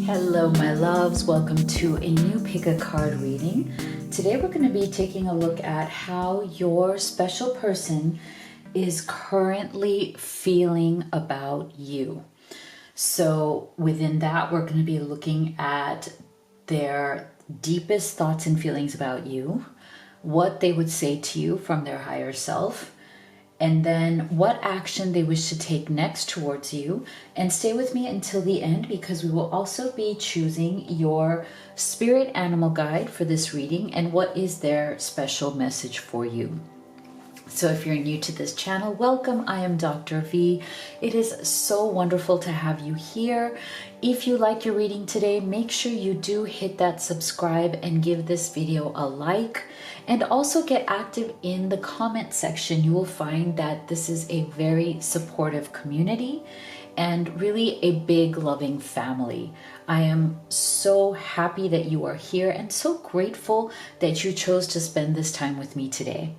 Hello my loves, welcome to a new pick a card reading. Today we're going to be taking a look at how your special person is currently feeling about you. So within that, we're going to be looking at their deepest thoughts and feelings about you, what they would say to you from their higher self, and then what action they wish to take next towards you. And stay with me until the end because we will also be choosing your spirit animal guide for this reading and what is their special message for you. So if you're new to this channel, welcome. I am Dr. V. It is so wonderful to have you here. If you like your reading today, make sure you do hit that subscribe and give this video a like. And also get active in the comment section. You will find that this is a very supportive community and really a big loving family. I am so happy that you are here and so grateful that you chose to spend this time with me today.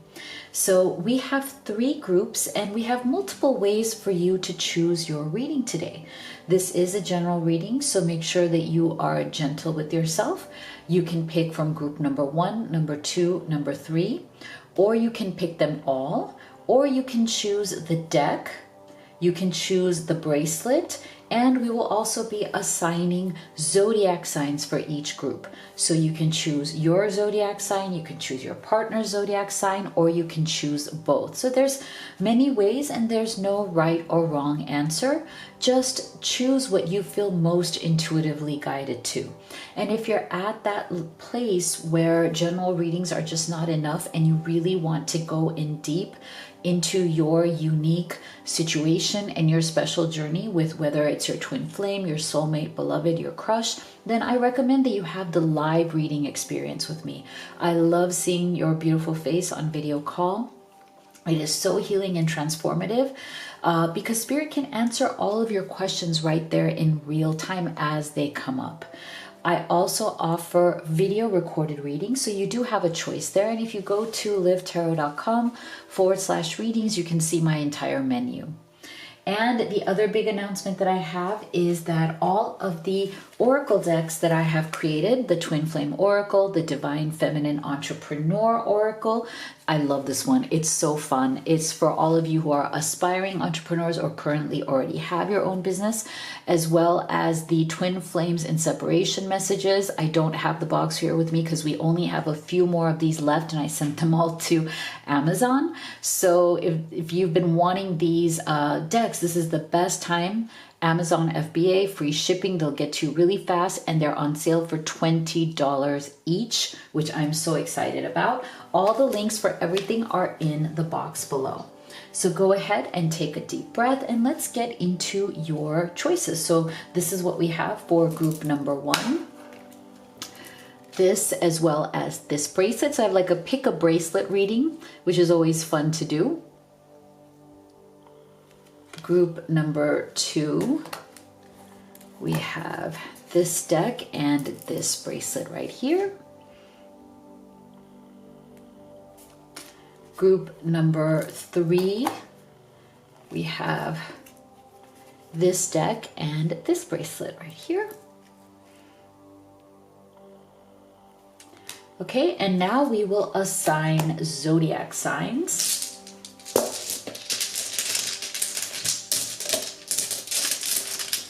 So we have 3 groups and we have multiple ways for you to choose your reading today. This is a general reading, so make sure that you are gentle with yourself. You can pick from group number 1, number 2, number 3, or you can pick them all, or you can choose the deck, you can choose the bracelet, and we will also be assigning zodiac signs for each group. So you can choose your zodiac sign, you can choose your partner's zodiac sign, or you can choose both. So there's many ways and there's no right or wrong answer. Just choose what you feel most intuitively guided to. And if you're at that place where general readings are just not enough and you really want to go in deep into your unique situation and your special journey with whether it's your twin flame, your soulmate, beloved, your crush, then I recommend that you have the live reading experience with me. I love seeing your beautiful face on video call. It is so healing and transformative because Spirit can answer all of your questions right there in real time as they come up. I also offer video recorded readings, so you do have a choice there. And if you go to livetarot.com/readings, you can see my entire menu. And the other big announcement that I have is that all of the oracle decks that I have created, the Twin Flame Oracle, the Divine Feminine Entrepreneur Oracle, I love this one. It's so fun. It's for all of you who are aspiring entrepreneurs or currently already have your own business, as well as the Twin Flames and Separation messages. I don't have the box here with me because we only have a few more of these left and I sent them all to Amazon. So if you've been wanting these decks, this is the best time. Amazon FBA, free shipping, they'll get to you really fast and they're on sale for $20 each, which I'm so excited about. All the links for everything are in the box below. So go ahead and take a deep breath and let's get into your choices. So this is what we have for group number 1. This as well as this bracelet. So I have like a pick a bracelet reading, which is always fun to do. Group number 2, we have this deck and this bracelet right here. Group number 3, we have this deck and this bracelet right here. Okay, and now we will assign zodiac signs.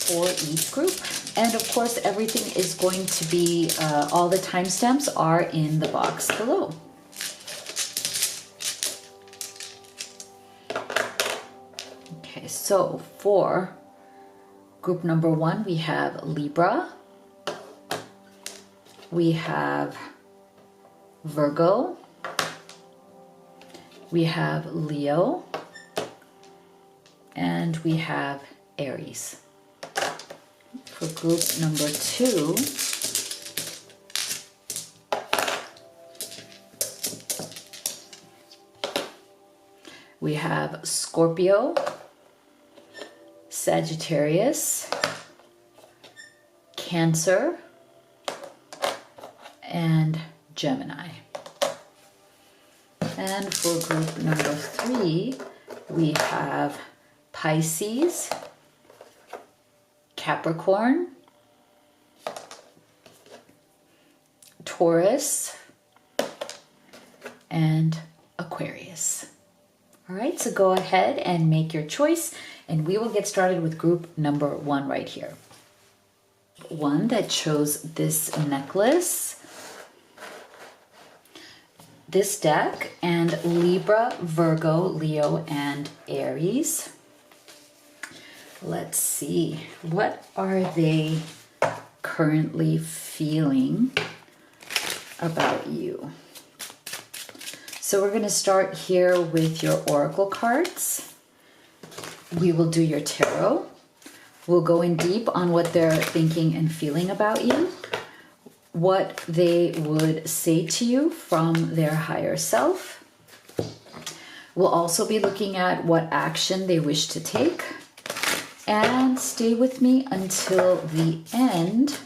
For each group, and of course everything is going to be all the timestamps are in the box below. Okay, so for group number 1 we have Libra, we have Virgo, we have Leo, and we have Aries. For group number 2, we have Scorpio, Sagittarius, Cancer, and Gemini. And for group number 3, we have Pisces, Capricorn, Taurus, and Aquarius. All right, so go ahead and make your choice, and we will get started with group number 1 right here. One that chose this necklace, this deck, and Libra, Virgo, Leo, and Aries. Let's see, what are they currently feeling about you? So we're going to start here with your oracle cards. We will do your tarot. We'll go in deep on what they're thinking and feeling about you, what they would say to you from their higher self. We'll also be looking at what action they wish to take. And stay with me until the end,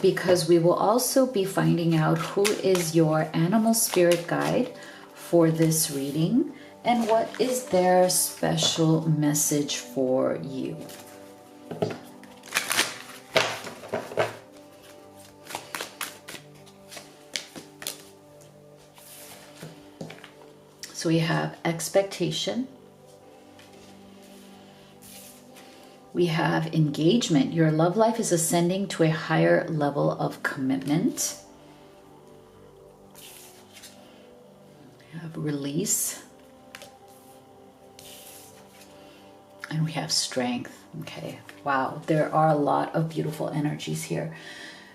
because we will also be finding out who is your animal spirit guide for this reading and what is their special message for you. So we have expectation. We have engagement. Your love life is ascending to a higher level of commitment. We have release. And we have strength. Okay, wow, there are a lot of beautiful energies here.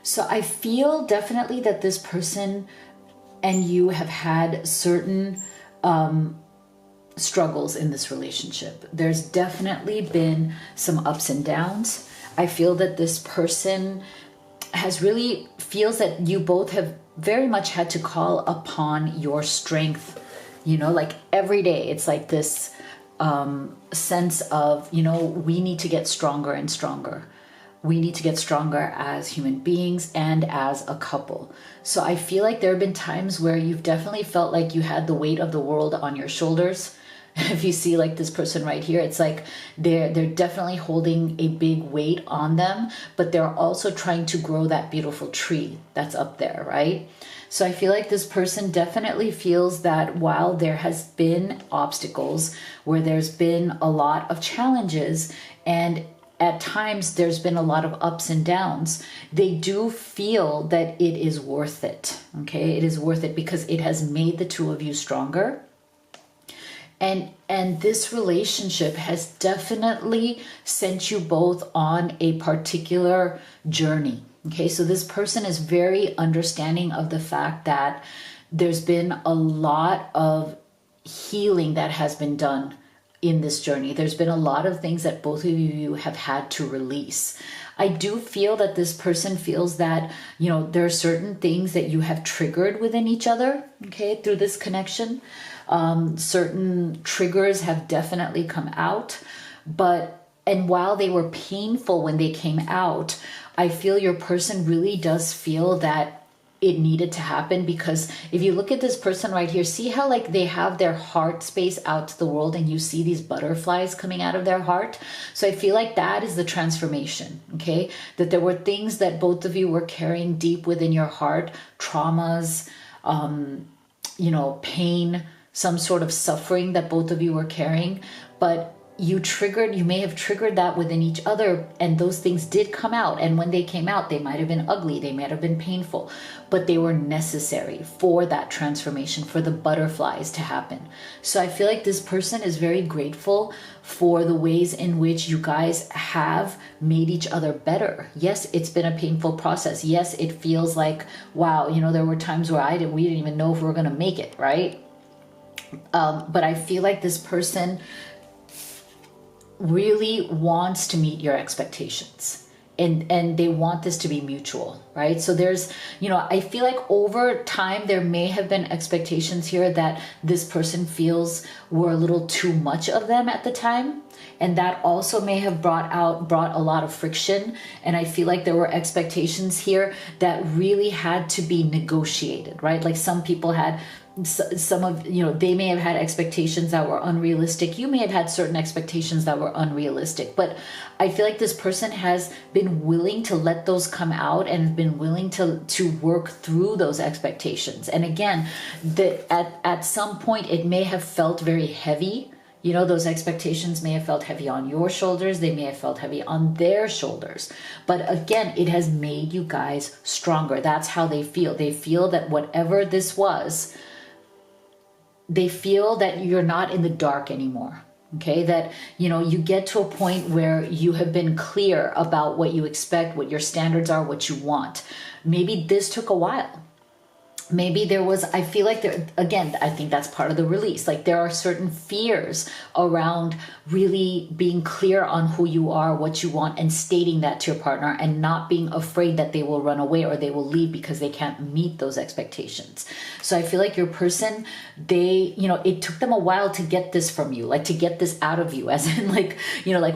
So I feel definitely that this person and you have had certain struggles in this relationship. There's definitely been some ups and downs. I feel that this person feels that you both have very much had to call upon your strength, you know, like every day. It's like this sense of, you know, we need to get stronger and stronger. We need to get stronger as human beings and as a couple. So I feel like there have been times where you've definitely felt like you had the weight of the world on your shoulders. If you see like this person right here, it's like they're definitely holding a big weight on them, but they're also trying to grow that beautiful tree that's up there, right? So I feel like this person definitely feels that while there has been obstacles, where there's been a lot of challenges, and at times there's been a lot of ups and downs, they do feel that it is worth it, okay? It is worth it because it has made the two of you stronger. And this relationship has definitely sent you both on a particular journey. Okay, so this person is very understanding of the fact that there's been a lot of healing that has been done in this journey. There's been a lot of things that both of you have had to release. I do feel that this person feels that, you know, there are certain things that you have triggered within each other, okay, through this connection. Certain triggers have definitely come out, and while they were painful when they came out, I feel your person really does feel that it needed to happen, because if you look at this person right here, see how like they have their heart space out to the world and you see these butterflies coming out of their heart. So I feel like that is the transformation, okay? That there were things that both of you were carrying deep within your heart, traumas, you know, pain, some sort of suffering that both of you were carrying, but you may have triggered that within each other, and those things did come out. And when they came out, they might have been ugly, they might have been painful, but they were necessary for that transformation, for the butterflies to happen. So I feel like this person is very grateful for the ways in which you guys have made each other better. Yes, it's been a painful process. Yes, it feels like, wow, you know, there were times where we didn't even know if we were going to make it, right? But I feel like this person really wants to meet your expectations, and they want this to be mutual, right? So there's, you know, I feel like over time there may have been expectations here that this person feels were a little too much of them at the time, and that also may have brought a lot of friction. And I feel like there were expectations here that really had to be negotiated, right? Like some people had some of, they may have had expectations that were unrealistic. You may have had certain expectations that were unrealistic, but I feel like this person has been willing to let those come out and been willing to work through those expectations. And again, that at some point it may have felt very heavy. Those expectations may have felt heavy on your shoulders. They may have felt heavy on their shoulders. But again, it has made you guys stronger. That's how they feel. They feel that whatever this was, they feel that you're not in the dark anymore. Okay, that, you get to a point where you have been clear about what you expect, what your standards are, what you want. Maybe this took a while. Maybe there was, I feel like there, again, I think that's part of the release. Like there are certain fears around really being clear on who you are, what you want, and stating that to your partner and not being afraid that they will run away or they will leave because they can't meet those expectations. So I feel like your person, it took them a while to get this from you, like to get this out of you, as in like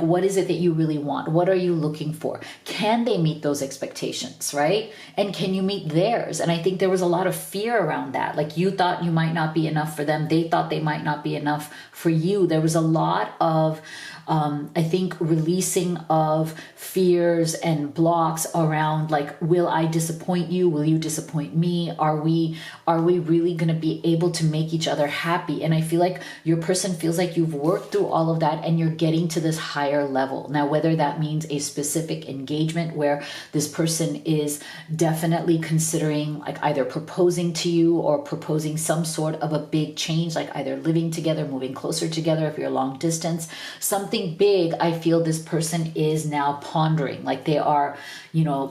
what is it that you really want? What are you looking for? Can they meet those expectations, right? And can you meet theirs? And I think there was a lot of fear around that. Like you thought you might not be enough for them. They thought they might not be enough for you. There was a lot of, I think, releasing of fears and blocks around like, will I disappoint you? Will you disappoint me? Are we really going to be able to make each other happy? And I feel like your person feels like you've worked through all of that and you're getting to this higher level. Now, whether that means a specific engagement where this person is definitely considering like either proposing to you or proposing some sort of a big change, like either living together, moving closer together if you're long distance, something big, I feel this person is now pondering, like they are,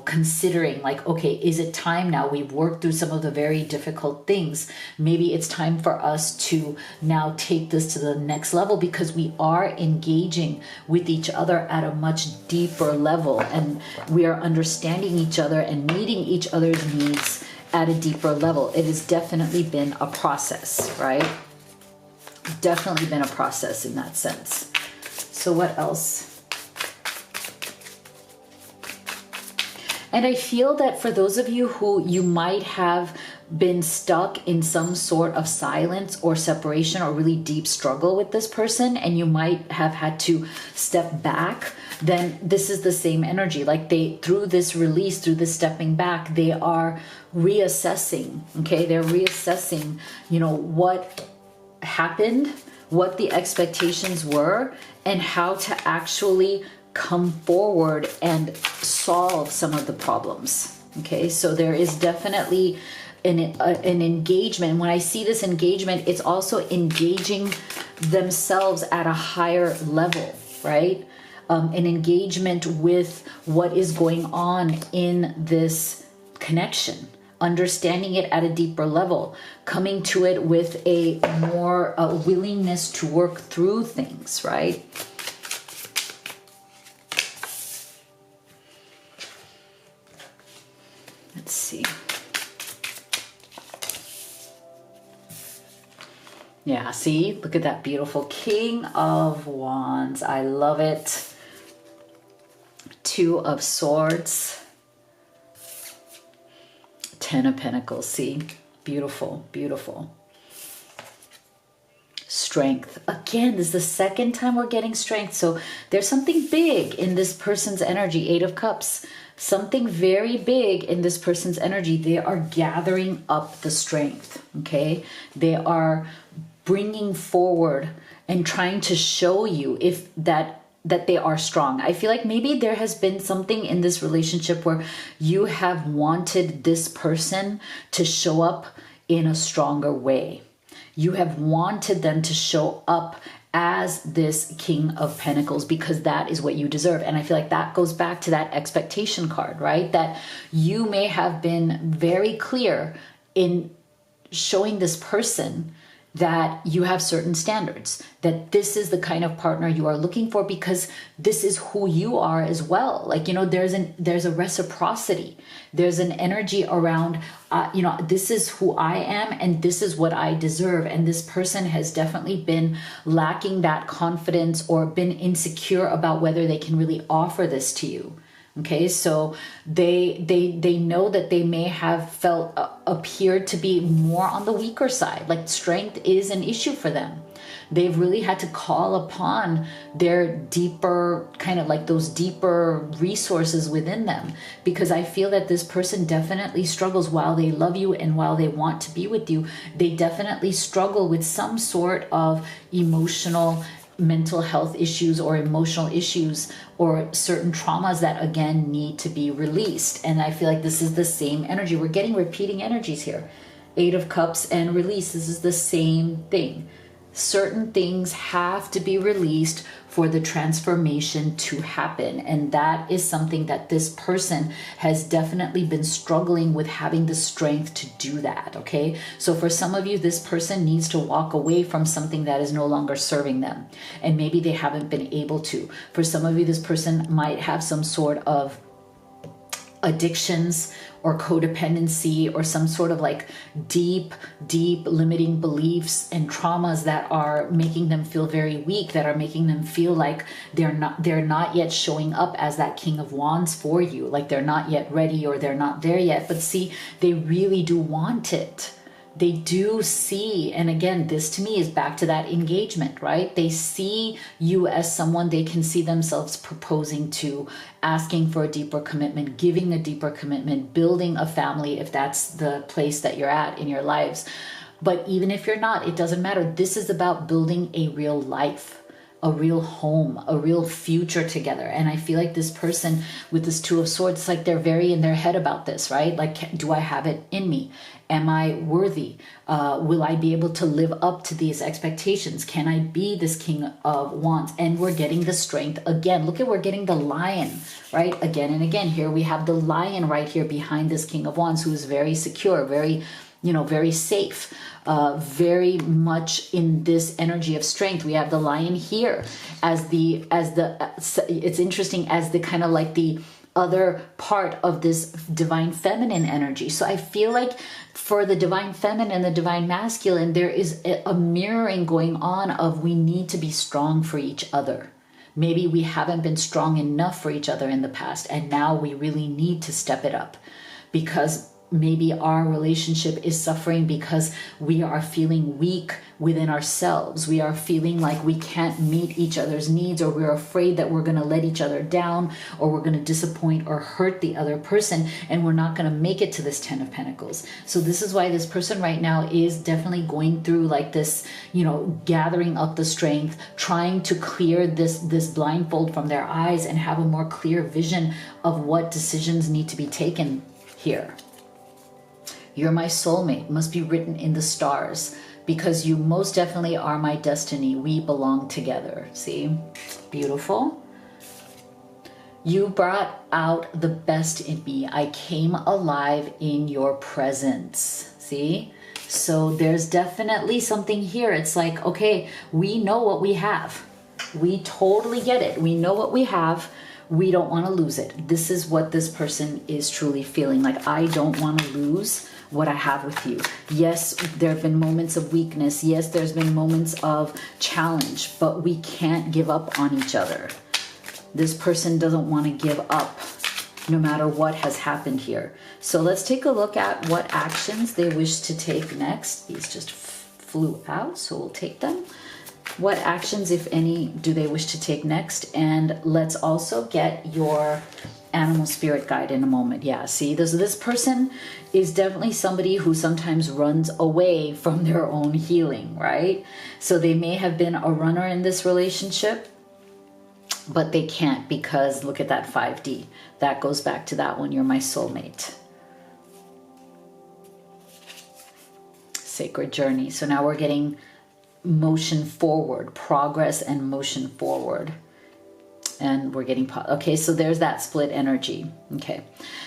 considering like, okay, is it time now? We've worked through some of the very difficult things. Maybe it's time for us to now take this to the next level because we are engaging with each other at a much deeper level and we are understanding each other and meeting each other's needs at a deeper level. It has definitely been a process, right? Definitely been a process in that sense. So what else? And I feel that for those of you who you might have been stuck in some sort of silence or separation or really deep struggle with this person, and you might have had to step back, then this is the same energy. Like through this release, through this stepping back, they are reassessing, okay? They're reassessing, what happened, what the expectations were, and how to actually come forward and solve some of the problems. Okay, so there is definitely an engagement. When I see this engagement, it's also engaging themselves at a higher level, right? An engagement with what is going on in this connection, understanding it at a deeper level, coming to it with a more willingness to work through things, right? Let's see. Yeah, see, look at that beautiful King of Wands. I love it. Two of Swords. Ten of Pentacles, see? Beautiful, beautiful. Strength. Again, this is the second time we're getting strength. So there's something big in this person's energy. Eight of Cups. Something very big in this person's energy. They are gathering up the strength, okay? They are bringing forward and trying to show you if that they are strong. I feel like maybe there has been something in this relationship where you have wanted this person to show up in a stronger way. You have wanted them to show up as this King of Pentacles because that is what you deserve. And I feel like that goes back to that expectation card, right? That you may have been very clear in showing this person that you have certain standards, that this is the kind of partner you are looking for because this is who you are as well. Like, there's a reciprocity. There's an energy around, this is who I am and this is what I deserve. And this person has definitely been lacking that confidence or been insecure about whether they can really offer this to you. Okay, so they know that they may have felt appeared to be more on the weaker side. Like strength is an issue for them. They've really had to call upon their deeper, kind of like those deeper resources within them, because I feel that this person definitely struggles. While they love you and while they want to be with you, they definitely struggle with some sort of emotional, mental health issues or emotional issues or certain traumas that again need to be released. And I feel like this is the same energy. We're getting repeating energies here. 8 of Cups and release. This is the same thing. Certain things have to be released for the transformation to happen. And that is something that this person has definitely been struggling with, having the strength to do that. Okay. So for some of you, this person needs to walk away from something that is no longer serving them. And maybe they haven't been able to. For some of you, this person might have some sort of addictions or codependency or some sort of like deep limiting beliefs and traumas that are making them feel very weak, that are making them feel like they're not yet showing up as that King of Wands for you, like they're not yet ready or they're not there yet. But see, they really do want it. They do see, and again, this to me is back to that engagement, right? They see you as someone they can see themselves proposing to, asking for a deeper commitment, giving a deeper commitment, building a family, if that's the place that you're at in your lives. But even if you're not, it doesn't matter. This is about building a real life, a real home, a real future together. And I feel like this person with this 2 of Swords, it's like they're very in their head about this, right? Like, do I have it in me? Am I worthy? Will I be able to live up to these expectations? Can I be this King of Wands? And we're getting the strength again. Look at, we're getting the Lion, right? Again and again. Here we have the Lion right here behind this King of Wands, who is very secure, very, very safe, very much in this energy of strength. We have the Lion here as it's interesting, as the kind of like the other part of this divine feminine energy. So I feel like for the divine feminine and the divine masculine, there is a mirroring going on of, we need to be strong for each other. Maybe we haven't been strong enough for each other in the past, and now we really need to step it up, because maybe our relationship is suffering because we are feeling weak within ourselves. We are feeling like we can't meet each other's needs, or we're afraid that we're going to let each other down, or we're going to disappoint or hurt the other person, and we're not going to make it to this 10 of Pentacles. So this is why this person right now is definitely going through like this, gathering up the strength, trying to clear this blindfold from their eyes and have a more clear vision of what decisions need to be taken here. You're my soulmate must be written in the stars, because you most definitely are my destiny. We belong together. See? Beautiful. You brought out the best in me. I came alive in your presence. See? So there's definitely something here. It's like, okay, we know what we have. We totally get it. We know what we have. We don't want to lose it. This is what this person is truly feeling. Like, I don't want to lose what I have with you. Yes, there have been moments of weakness. Yes, there's been moments of challenge, but we can't give up on each other. This person doesn't want to give up no matter what has happened here. So let's take a look at what actions they wish to take next. These just flew out, so we'll take them. What actions, if any, do they wish to take next? And let's also get your animal spirit guide in a moment. Yeah, see, this person is definitely somebody who sometimes runs away from their own healing, right? So they may have been a runner in this relationship, but they can't, because look at that 5D. That goes back to that one. You're my soulmate. Sacred journey. So now we're getting motion forward, progress and motion forward. And we're getting, okay, so there's that split energy. Okay,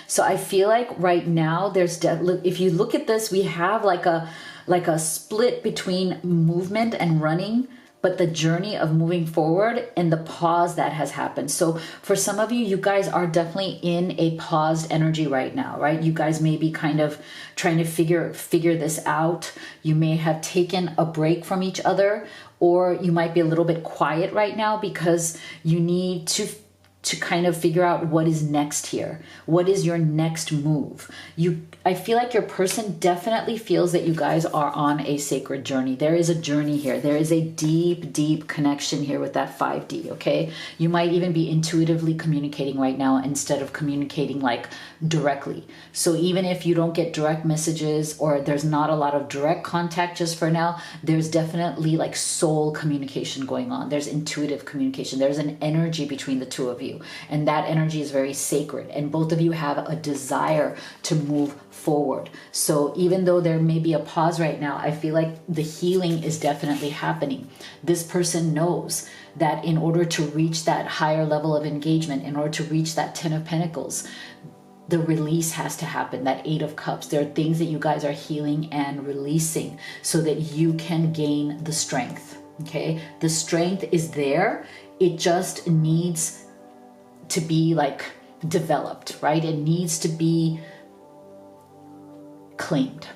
so I feel like right now there's, if you look at this, we have like a split between movement and running, but the journey of moving forward and the pause that has happened. So for some of you, you guys are definitely in a paused energy right now, right? You guys may be kind of trying to figure this out. You may have taken a break from each other, or you might be a little bit quiet right now because you need to to kind of figure out what is next here. What is your next move? I feel like your person definitely feels that you guys are on a sacred journey. There is a journey here. There is a deep, deep connection here with that 5D, okay? You might even be intuitively communicating right now instead of communicating like directly. So even if you don't get direct messages or there's not a lot of direct contact just for now, there's definitely like soul communication going on. There's intuitive communication. There's an energy between the two of you. And that energy is very sacred. And both of you have a desire to move forward. So even though there may be a pause right now, I feel like the healing is definitely happening. This person knows that in order to reach that higher level of engagement, in order to reach that 10 of Pentacles, the release has to happen, that 8 of Cups. There are things that you guys are healing and releasing so that you can gain the strength, okay? The strength is there. It just needs to be like developed, right? It needs to be claimed.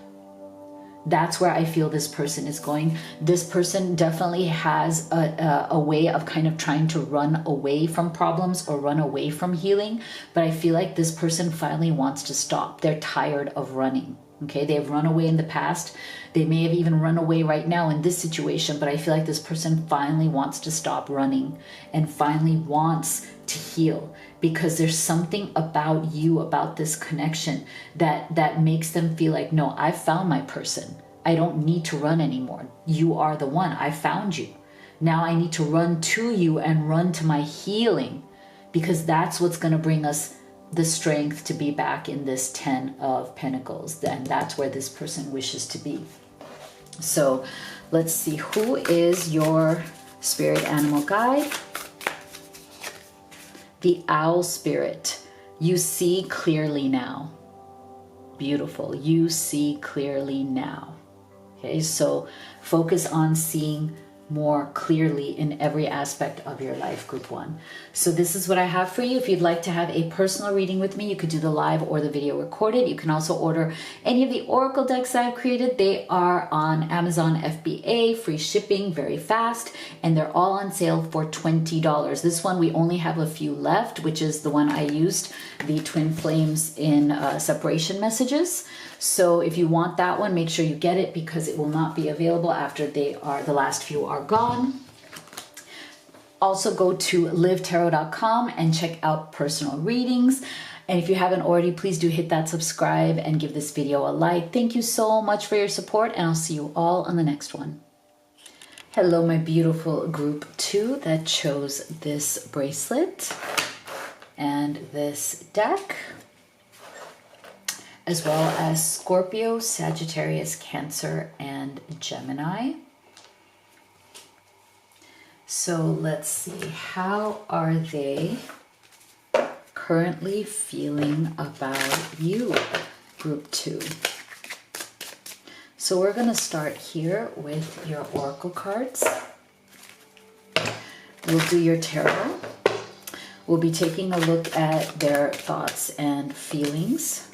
That's where I feel this person is going. This person definitely has a way of kind of trying to run away from problems or run away from healing. But I feel like this person finally wants to stop. They're tired of running. Okay, they've run away in the past. They may have even run away right now in this situation, but I feel like this person finally wants to stop running and finally wants to heal, because there's something about you, about this connection that makes them feel like, no, I found my person. I don't need to run anymore. You are the one. I found you. Now I need to run to you and run to my healing, because that's what's going to bring us the strength to be back in this 10 of Pentacles. And that's where this person wishes to be. So let's see, who is your spirit animal guide? The owl spirit. You see clearly now. Beautiful. You see clearly now. Okay, so focus on seeing more clearly in every aspect of your life, group 1. So this is what I have for you. If you'd like to have a personal reading with me, you could do the live or the video recorded. You can also order any of the oracle decks that I've created. They are on Amazon FBA, free shipping, very fast, and they're all on sale for $20. This one we only have a few left, which is the one I used, the twin flames in separation messages. So if you want that one, make sure you get it, because it will not be available after the last few are gone. Also go to livetarot.com and check out personal readings. And if you haven't already, please do hit that subscribe and give this video a like. Thank you so much for your support, and I'll see you all on the next one. Hello, my beautiful group 2 that chose this bracelet and this deck, as well as Scorpio, Sagittarius, Cancer, and Gemini. So let's see, how are they currently feeling about you, group 2? So we're going to start here with your oracle cards. We'll do your tarot. We'll be taking a look at their thoughts and feelings.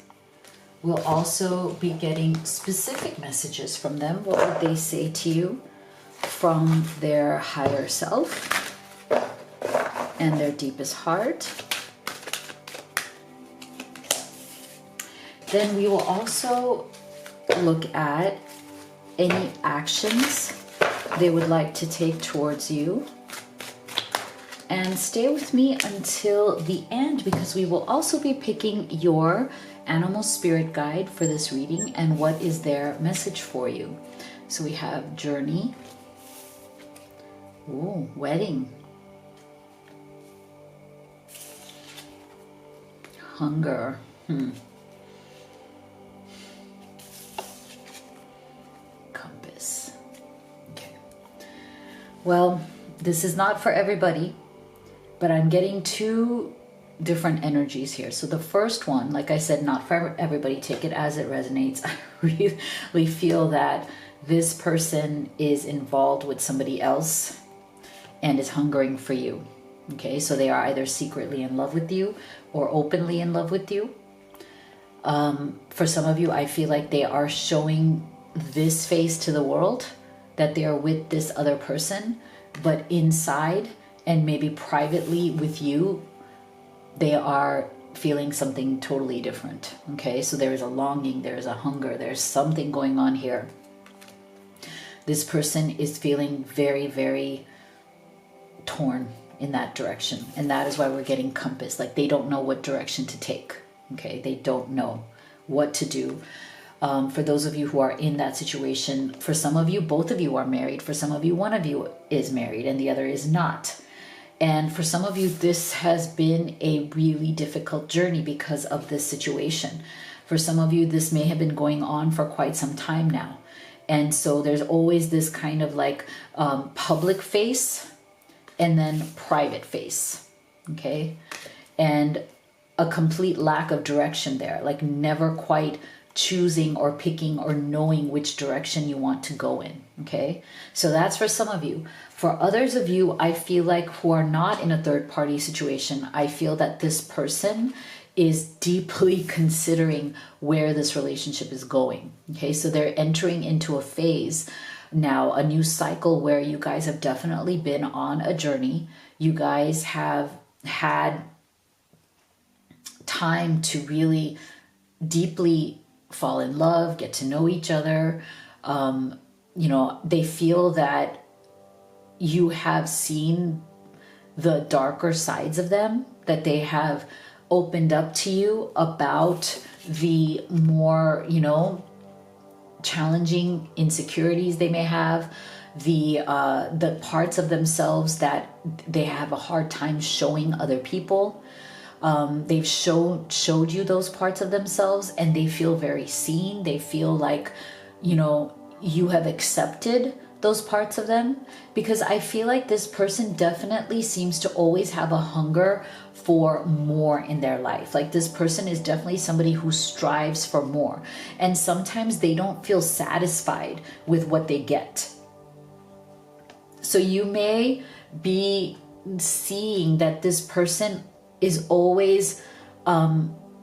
We'll also be getting specific messages from them. What would they say to you from their higher self and their deepest heart? Then we will also look at any actions they would like to take towards you. And stay with me until the end, because we will also be picking your animal spirit guide for this reading and what is their message for you. So we have journey. Ooh, wedding. Hunger. Compass. Okay. Well, this is not for everybody, but I'm getting 2 different energies here. So the first one, like I said, not for everybody, take it as it resonates. I really feel that this person is involved with somebody else and is hungering for you. Okay, so they are either secretly in love with you or openly in love with you. For some of you, I feel like they are showing this face to the world, that they are with this other person, but inside and maybe privately with you, they are feeling something totally different. Okay, so there is a longing, there is a hunger, there's something going on here. This person is feeling very, very torn in that direction. And that is why we're getting compass. Like they don't know what direction to take. Okay, they don't know what to do. For those of you who are in that situation, for some of you, both of you are married. For some of you, one of you is married and the other is not. And for some of you, this has been a really difficult journey because of this situation. For some of you, this may have been going on for quite some time now. And so there's always this kind of like public face and then private face, okay? And a complete lack of direction there, like never quite choosing or picking or knowing which direction you want to go in, okay? So that's for some of you. For others of you, I feel like who are not in a third party situation, I feel that this person is deeply considering where this relationship is going, okay? So they're entering into a phase now, a new cycle where you guys have definitely been on a journey. You guys have had time to really deeply fall in love, get to know each other. You know, they feel that you have seen the darker sides of them, that they have opened up to you about the more, you know, challenging insecurities they may have, the parts of themselves that they have a hard time showing other people. They've showed you those parts of themselves and they feel very seen. They feel like, you know, you have accepted those parts of them, because I feel like this person definitely seems to always have a hunger for more in their life. Like this person is definitely somebody who strives for more. And sometimes they don't feel satisfied with what they get. So you may be seeing that this person is always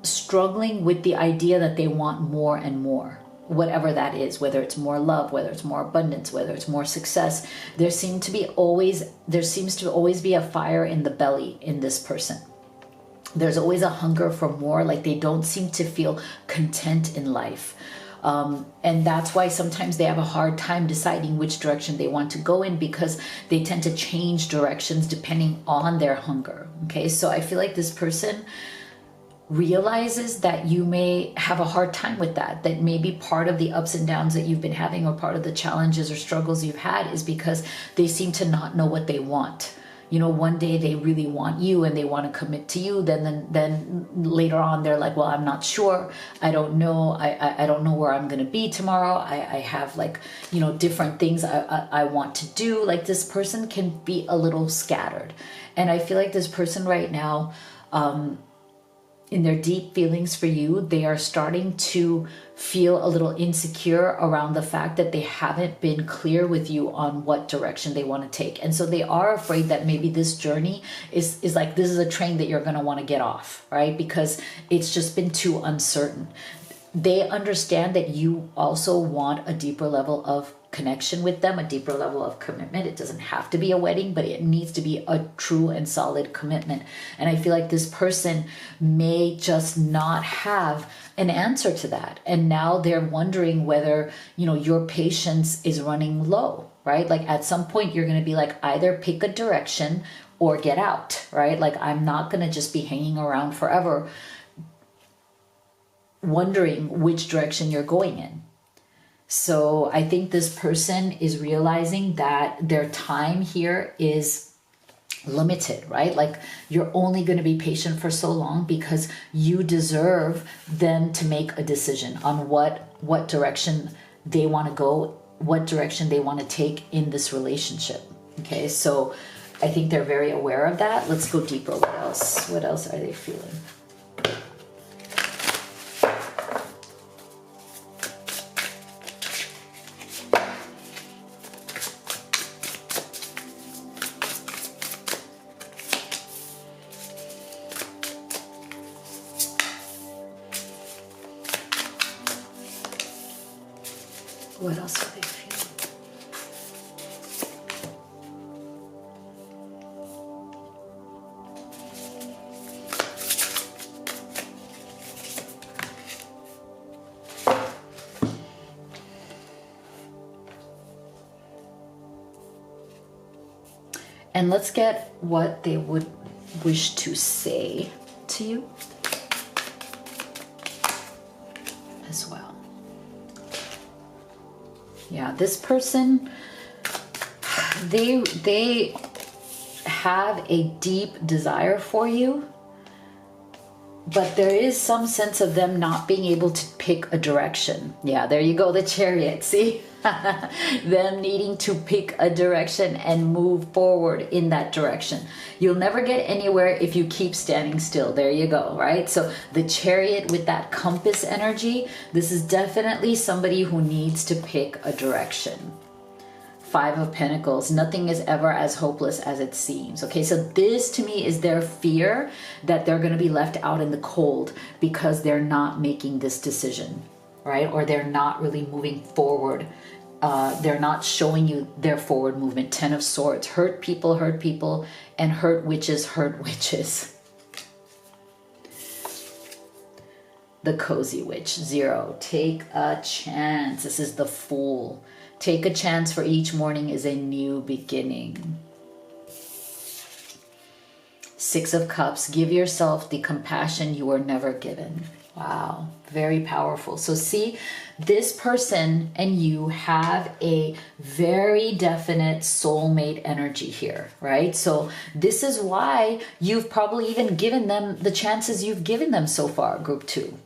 struggling with the idea that they want more and more, whatever that is, whether it's more love, whether it's more abundance, whether it's more success. There seems to always be a fire in the belly in this person. There's always a hunger for more, like they don't seem to feel content in life. And that's why sometimes they have a hard time deciding which direction they want to go in, because they tend to change directions depending on their hunger. Okay, so I feel like this person realizes that you may have a hard time with that maybe part of the ups and downs that you've been having, or part of the challenges or struggles you've had, is because they seem to not know what they want. You know, one day they really want you and they want to commit to you. Then later on they're like, well, I'm not sure. I don't know. I don't know where I'm going to be tomorrow. I have like, you know, different things I want to do. Like this person can be a little scattered. And I feel like this person right now, in their deep feelings for you, they are starting to feel a little insecure around the fact that they haven't been clear with you on what direction they want to take. And so they are afraid that maybe this journey is like, this is a train that you're going to want to get off, right? Because it's just been too uncertain. They understand that you also want a deeper level of connection with them, a deeper level of commitment. It doesn't have to be a wedding, but it needs to be a true and solid commitment. And I feel like this person may just not have an answer to that. And now they're wondering whether, you know, your patience is running low, right? Like at some point you're going to be like, either pick a direction or get out, right? Like I'm not going to just be hanging around forever wondering which direction you're going in. So I think this person is realizing that their time here is limited, right? Like you're only going to be patient for so long because you deserve them to make a decision on what direction they want to go, what direction they want to take in this relationship. Okay, so I think they're very aware of that. Let's go deeper. What else? What else are they feeling? What else are they feeling? And let's get what they would wish to say to you as well. Yeah, this person, they have a deep desire for you, but there is some sense of them not being able to pick a direction. Yeah, there you go, the Chariot, see? Them needing to pick a direction and move forward in that direction. You'll never get anywhere if you keep standing still. There you go, right? So the Chariot with that compass energy, this is definitely somebody who needs to pick a direction. Five of Pentacles, nothing is ever as hopeless as it seems. Okay, so this to me is their fear that they're going to be left out in the cold because they're not making this decision, right? Or they're not really moving forward. They're not showing you their forward movement. Ten of Swords, hurt people, and hurt witches, hurt witches. The Cozy Witch, 0. Take a chance. This is the Fool. Take a chance, for each morning is a new beginning. Six of Cups. Give yourself the compassion you were never given. Wow, very powerful. So see, this person and you have a very definite soulmate energy here, right? So this is why you've probably even given them the chances you've given them so far, group 2.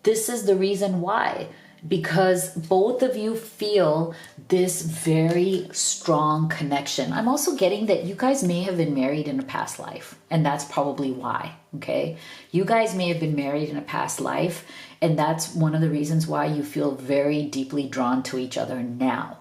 This is the reason why. Because both of you feel this very strong connection. I'm also getting that you guys may have been married in a past life, and that's probably why, okay? You guys may have been married in a past life, and that's one of the reasons why you feel very deeply drawn to each other now.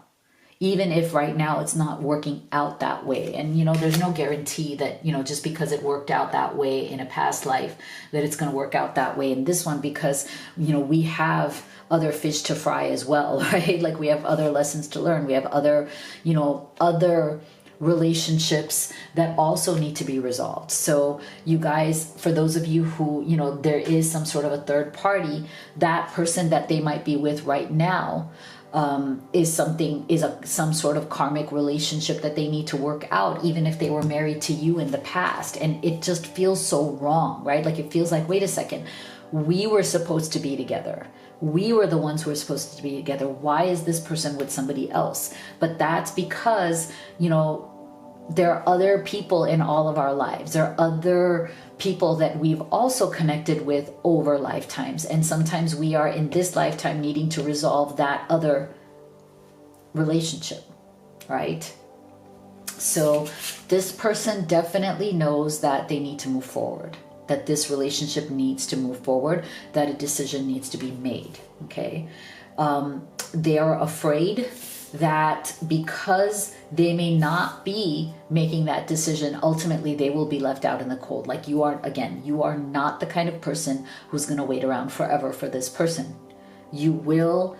Even if right now it's not working out that way. And, you know, there's no guarantee that, you know, just because it worked out that way in a past life, that it's going to work out that way in this one, because, you know, we have other fish to fry as well, right? Like we have other lessons to learn. We have other, you know, other relationships that also need to be resolved. So you guys, for those of you who, you know, there is some sort of a third party, that person that they might be with right now is some sort of karmic relationship that they need to work out, even if they were married to you in the past. And it just feels so wrong, right? Like it feels like, wait a second, we were supposed to be together. We were the ones who were supposed to be together. Why is this person with somebody else? But that's because, you know, there are other people in all of our lives. There are other people that we've also connected with over lifetimes. And sometimes we are in this lifetime needing to resolve that other relationship, right? So this person definitely knows that they need to move forward, that this relationship needs to move forward, that a decision needs to be made, okay? They are afraid that because they may not be making that decision, ultimately they will be left out in the cold. Like you are, again, you are not the kind of person who's going to wait around forever for this person. You will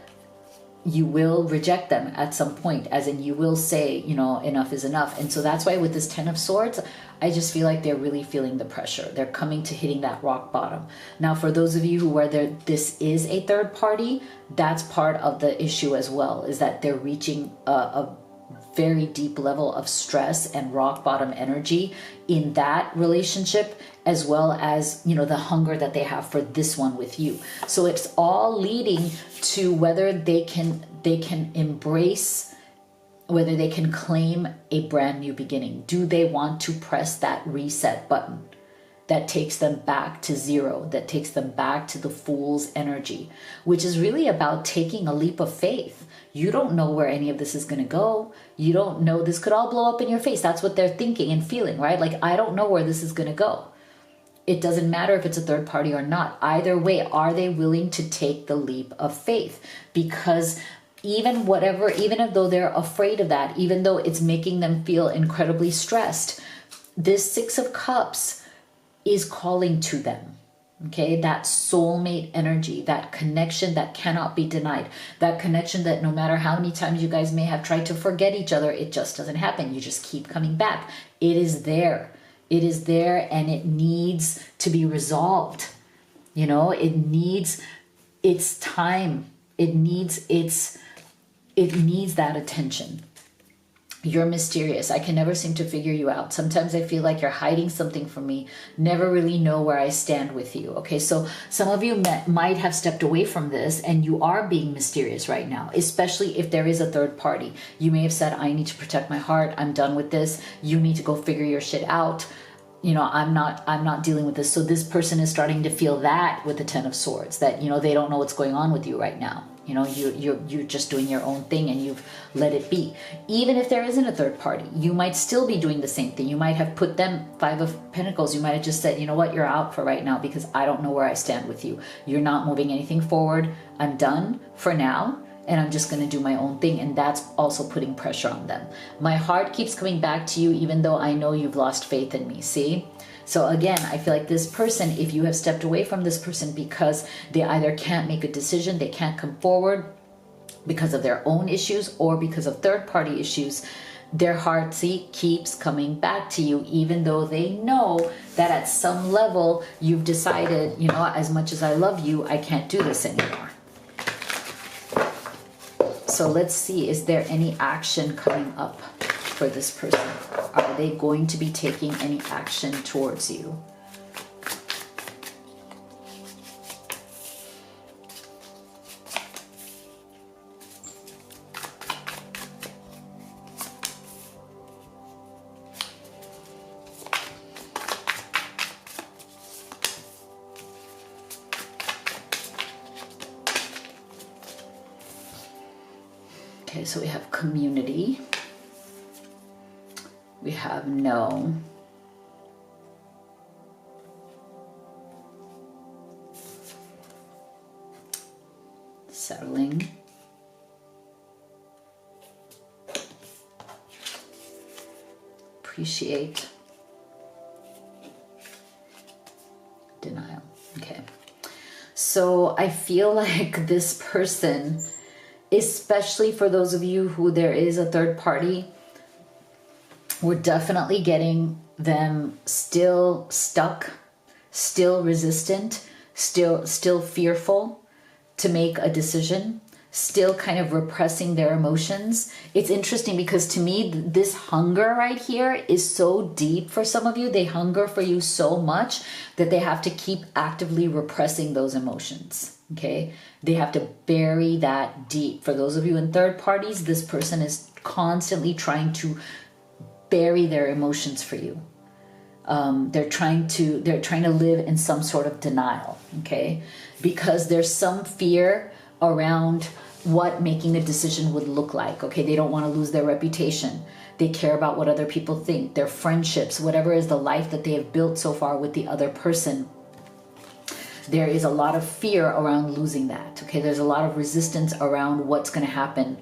reject them at some point, as in you will say, you know, enough is enough. And so that's why with this Ten of Swords, I just feel like they're really feeling the pressure. They're coming to hitting that rock bottom. Now, for those of you who where this is a third party, that's part of the issue as well, is that they're reaching a very deep level of stress and rock bottom energy in that relationship, as well as, you know, the hunger that they have for this one with you. So it's all leading to whether they can embrace, whether they can claim a brand new beginning. Do they want to press that reset button that takes them back to zero, that takes them back to the Fool's energy, which is really about taking a leap of faith. You don't know where any of this is going to go. You don't know. This could all blow up in your face. That's what they're thinking and feeling, right? Like, I don't know where this is going to go. It doesn't matter if it's a third party or not. Either way, are they willing to take the leap of faith? Because even though they're afraid of that, even though it's making them feel incredibly stressed, this Six of Cups is calling to them. Okay, that soulmate energy, that connection that cannot be denied, that connection that no matter how many times you guys may have tried to forget each other, it just doesn't happen. You just keep coming back. It is there. It is there, and it needs to be resolved. You know, it needs its time. It needs that attention. You're mysterious. I can never seem to figure you out. Sometimes I feel like you're hiding something from me. Never really know where I stand with you. Okay, so some of you might have stepped away from this and you are being mysterious right now, especially if there is a third party. You may have said, I need to protect my heart. I'm done with this. You need to go figure your shit out. You know, I'm not dealing with this. So this person is starting to feel that with the Ten of Swords, that, you know, they don't know what's going on with you right now. You know, you're just doing your own thing and you've let it be. Even if there isn't a third party, you might still be doing the same thing. You might have put them, Five of Pentacles. You might have just said, you know what, you're out for right now because I don't know where I stand with you. You're not moving anything forward. I'm done for now. And I'm just going to do my own thing. And that's also putting pressure on them. My heart keeps coming back to you, even though I know you've lost faith in me. See? So again, I feel like this person, if you have stepped away from this person because they either can't make a decision, they can't come forward because of their own issues or because of third party issues, their heart, see, keeps coming back to you, even though they know that at some level you've decided, you know, as much as I love you, I can't do this anymore. So let's see, is there any action coming up for this person? Are they going to be taking any action towards you? Okay, so we have community. We have no. Settling. Appreciate. Denial. Okay. So I feel like this person, especially for those of you who there is a third party, we're definitely getting them still stuck, still resistant, still fearful to make a decision, still kind of repressing their emotions. It's interesting because to me, this hunger right here is so deep for some of you. They hunger for you so much that they have to keep actively repressing those emotions. Okay, they have to bury that deep. For those of you in third parties, this person is constantly trying to bury their emotions for you. They're trying to live in some sort of denial, okay? Because there's some fear around what making a decision would look like, okay? They don't want to lose their reputation. They care about what other people think, their friendships, whatever is the life that they have built so far with the other person. There is a lot of fear around losing that, okay? There's a lot of resistance around what's going to happen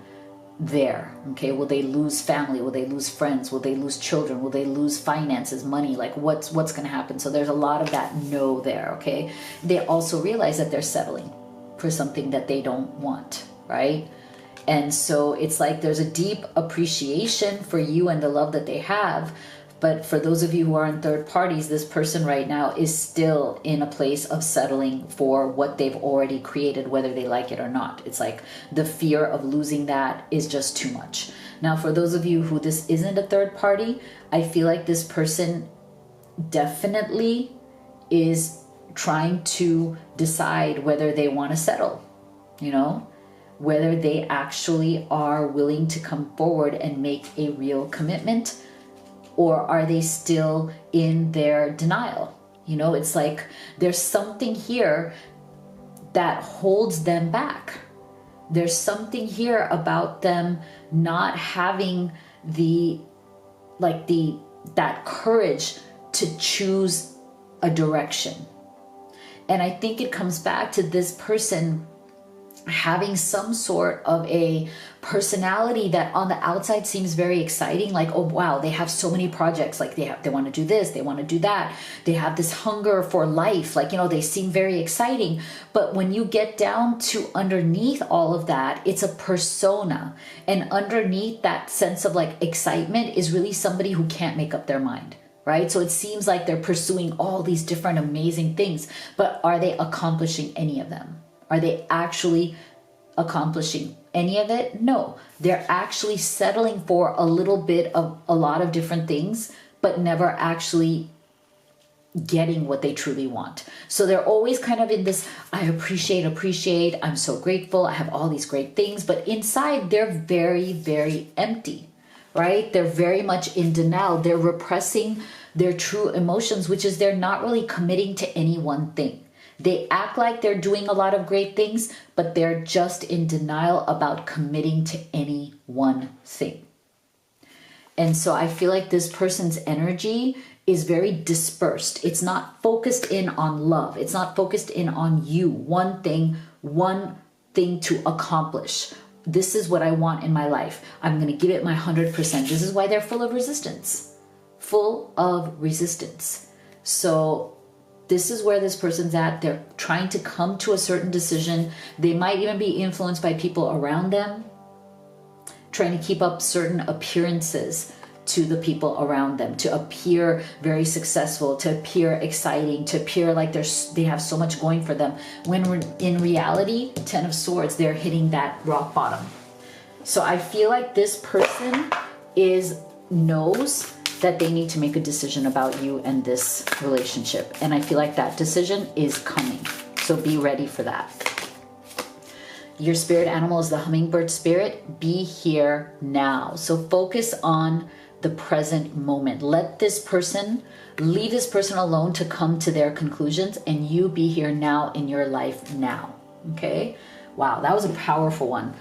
there, okay? Will they lose family? Will they lose friends? Will they lose children? Will they lose finances, money? Like what's going to happen? So there's a lot of that no there, okay? They also realize that they're settling for something that they don't want, right? And so it's like there's a deep appreciation for you and the love that they have. But for those of you who are in third parties, this person right now is still in a place of settling for what they've already created, whether they like it or not. It's like the fear of losing that is just too much. Now, for those of you who this isn't a third party, I feel like this person definitely is trying to decide whether they want to settle, you know, whether they actually are willing to come forward and make a real commitment. Or are they still in their denial? You know, it's like there's something here that holds them back. There's something here about them not having that courage to choose a direction. And I think it comes back to this person having some sort of a personality that on the outside seems very exciting, like, oh wow, they have so many projects, like they want to do this, they want to do that, they have this hunger for life, like, you know, they seem very exciting. But when you get down to underneath all of that, it's a persona, and underneath that sense of like excitement is really somebody who can't make up their mind, right? So it seems like they're pursuing all these different amazing things, but are they accomplishing any of them? Are they actually accomplishing any of it? No, they're actually settling for a little bit of a lot of different things, but never actually getting what they truly want. So they're always kind of in this, I appreciate, I'm so grateful, I have all these great things, but inside they're very, very empty, right? They're very much in denial. They're repressing their true emotions, which is they're not really committing to any one thing. They act like they're doing a lot of great things, but they're just in denial about committing to any one thing. And so I feel like this person's energy is very dispersed. It's not focused in on love. It's not focused in on you. One thing to accomplish. This is what I want in my life. I'm going to give it my 100%. This is why they're full of resistance. Full of resistance. So this is where this person's at. They're trying to come to a certain decision. They might even be influenced by people around them, trying to keep up certain appearances to the people around them, to appear very successful, to appear exciting, to appear like they have so much going for them. When in reality, 10 of Swords, they're hitting that rock bottom. So I feel like this person knows that they need to make a decision about you and this relationship. And I feel like that decision is coming. So be ready for that. Your spirit animal is the hummingbird spirit. Be here now. So focus on the present moment. Leave this person alone to come to their conclusions, and you be here now in your life now. Okay? Wow, that was a powerful one.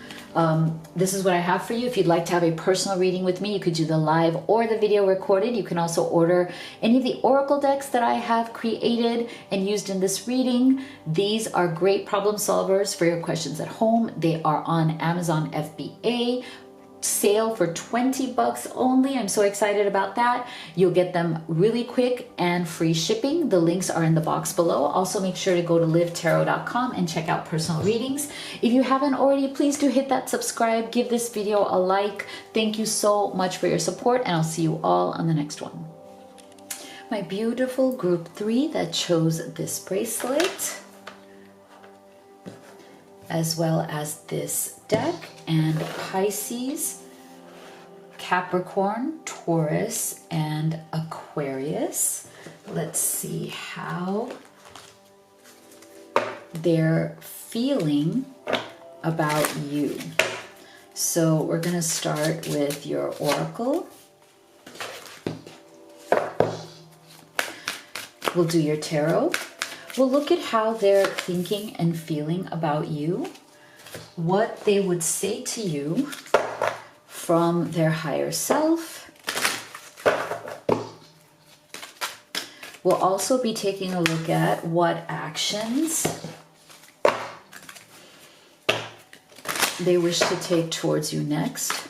This is what I have for you. If you'd like to have a personal reading with me, you could do the live or the video recorded. You can also order any of the oracle decks that I have created and used in this reading. These are great problem solvers for your questions at home. They are on Amazon FBA. Sale for $20 only. I'm so excited about that. You'll get them really quick and free shipping. The links are in the box below. Also, make sure to go to livetarot.com and check out personal readings. If you haven't already, please do hit that subscribe. Give this video a like. Thank you so much for your support, and I'll see you all on the next one. My beautiful group 3 that chose this bracelet, as well as this deck, and Pisces, Capricorn, Taurus, and Aquarius. Let's see how they're feeling about you. So we're going to start with your oracle. We'll do your tarot. We'll look at how they're thinking and feeling about you, what they would say to you from their higher self. We'll also be taking a look at what actions they wish to take towards you next.